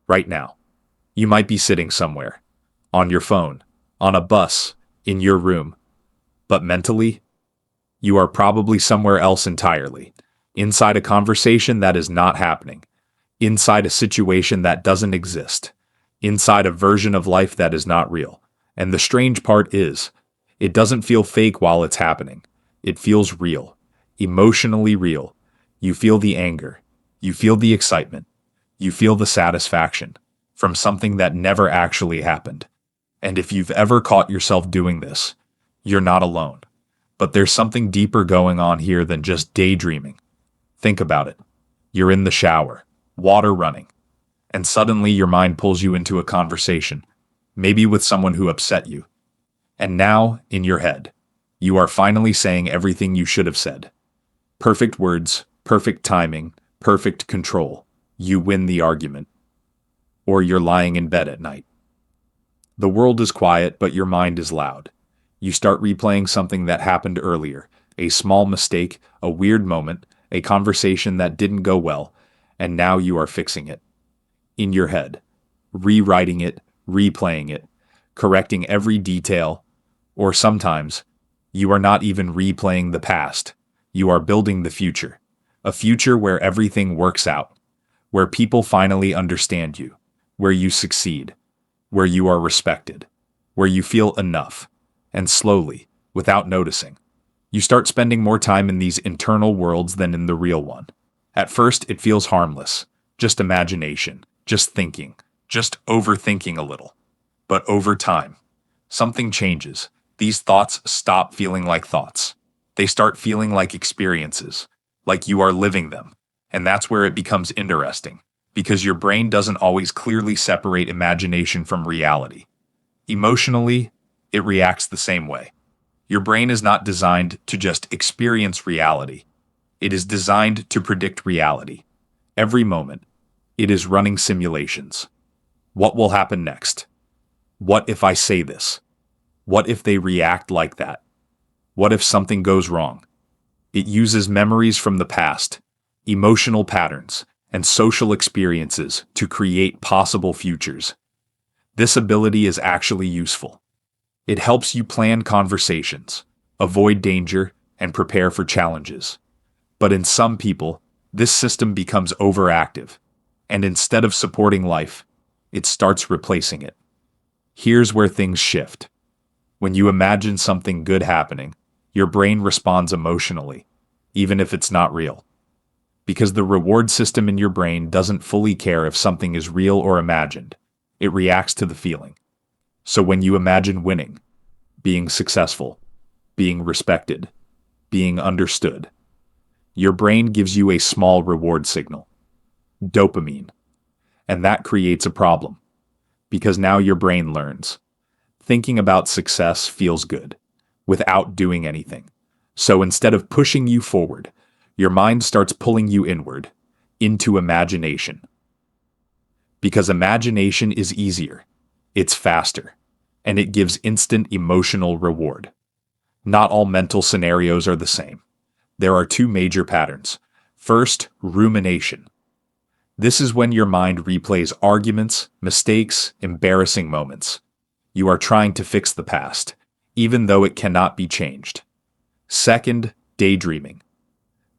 right now. You might be sitting somewhere, on your phone, on a bus, in your room, but mentally, you are probably somewhere else entirely, inside a conversation that is not happening, inside a situation that doesn't exist, inside a version of life that is not real. And the strange part is, it doesn't feel fake while it's happening. It feels real, emotionally real. You feel the anger, you feel the excitement, you feel the satisfaction from something that never actually happened. And if you've ever caught yourself doing this, you're not alone. But there's something deeper going on here than just daydreaming. Think about it. You're in the shower, water running, and suddenly your mind pulls you into a conversation, maybe with someone who upset you. And now, in your head, you are finally saying everything you should have said. Perfect words, perfect timing, perfect control. You win the argument. Or you're lying in bed at night. The world is quiet, but your mind is loud. You start replaying something that happened earlier, a small mistake, a weird moment, a conversation that didn't go well, and now you are fixing it. In your head, rewriting it, replaying it, correcting every detail, or sometimes, you are not even replaying the past. You are building the future. A future where everything works out, where people finally understand you, where you succeed, where you are respected, where you feel enough. And slowly, without noticing, you start spending more time in these internal worlds than in the real one. At first, it feels harmless, just imagination, just thinking, just overthinking a little. But over time, something changes. These thoughts stop feeling like thoughts. They start feeling like experiences, like you are living them. And that's where it becomes interesting, because your brain doesn't always clearly separate imagination from reality. Emotionally, it reacts the same way. Your brain is not designed to just experience reality. It is designed to predict reality. Every moment, it is running simulations. What will happen next? What if I say this? What if they react like that? What if something goes wrong? It uses memories from the past, emotional patterns, and social experiences to create possible futures. This ability is actually useful. It helps you plan conversations, avoid danger, and prepare for challenges. But in some people, this system becomes overactive, and instead of supporting life, it starts replacing it. Here's where things shift. When you imagine something good happening, your brain responds emotionally, even if it's not real. Because the reward system in your brain doesn't fully care if something is real or imagined. It reacts to the feeling. So when you imagine winning, being successful, being respected, being understood, your brain gives you a small reward signal, dopamine. And that creates a problem, because now your brain learns. Thinking about success feels good, without doing anything. So instead of pushing you forward, your mind starts pulling you inward, into imagination. Because imagination is easier, it's faster, and it gives instant emotional reward. Not all mental scenarios are the same. There are two major patterns. First, rumination. This is when your mind replays arguments, mistakes, embarrassing moments. You are trying to fix the past, even though it cannot be changed. Second, daydreaming.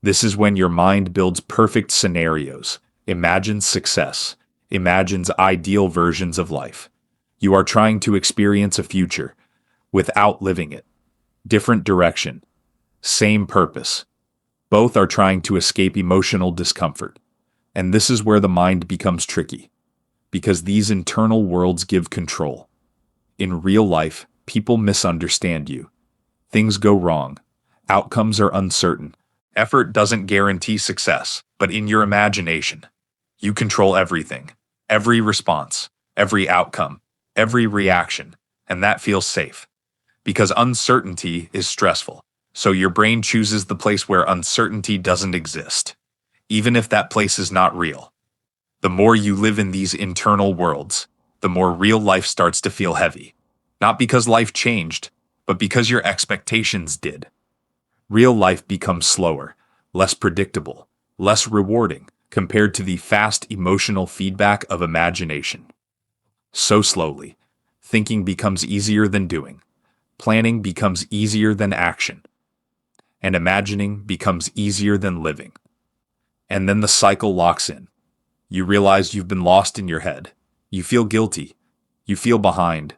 This is when your mind builds perfect scenarios, imagines success, imagines ideal versions of life. You are trying to experience a future without living it. Different direction, same purpose. Both are trying to escape emotional discomfort. And this is where the mind becomes tricky, because these internal worlds give control. In real life, people misunderstand you. Things go wrong. Outcomes are uncertain. Effort doesn't guarantee success, but in your imagination, you control everything, every response, every outcome, every reaction, and that feels safe. Because uncertainty is stressful, so your brain chooses the place where uncertainty doesn't exist, even if that place is not real. The more you live in these internal worlds, the more real life starts to feel heavy. Not because life changed, but because your expectations did. Real life becomes slower, less predictable, less rewarding, compared to the fast emotional feedback of imagination. So slowly, thinking becomes easier than doing, planning becomes easier than action, and imagining becomes easier than living. And then the cycle locks in. You realize you've been lost in your head. You feel guilty. You feel behind.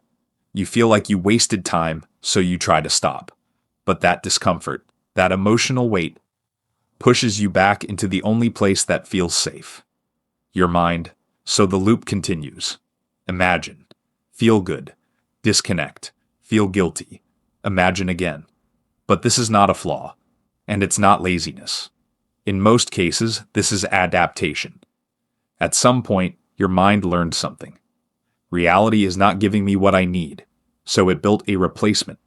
You feel like you wasted time, so you try to stop. But that discomfort, that emotional weight, pushes you back into the only place that feels safe. Your mind. So the loop continues. Imagine. Feel good. Disconnect. Feel guilty. Imagine again. But this is not a flaw. And it's not laziness. In most cases, this is adaptation. At some point, your mind learned something. Reality is not giving me what I need, so it built a replacement,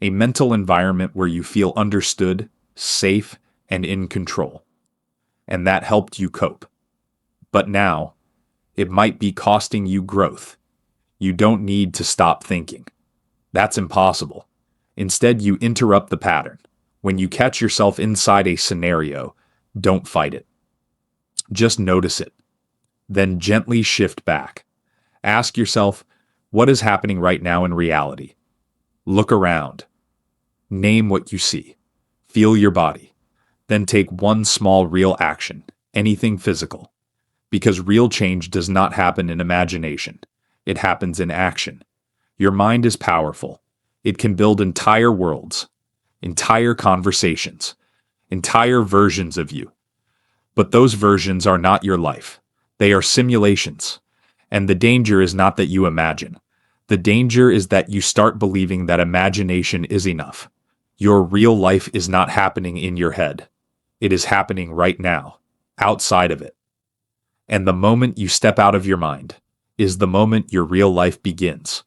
a mental environment where you feel understood, safe, and in control. And that helped you cope. But now, it might be costing you growth. You don't need to stop thinking. That's impossible. Instead, you interrupt the pattern. When you catch yourself inside a scenario, don't fight it. Just notice it. Then gently shift back. Ask yourself, what is happening right now in reality? Look around. Name what you see. Feel your body. Then take one small real action, anything physical. Because real change does not happen in imagination. It happens in action. Your mind is powerful. It can build entire worlds, entire conversations, entire versions of you. But those versions are not your life. They are simulations. And the danger is not that you imagine. The danger is that you start believing that imagination is enough. Your real life is not happening in your head. It is happening right now, outside of it. And the moment you step out of your mind is the moment your real life begins.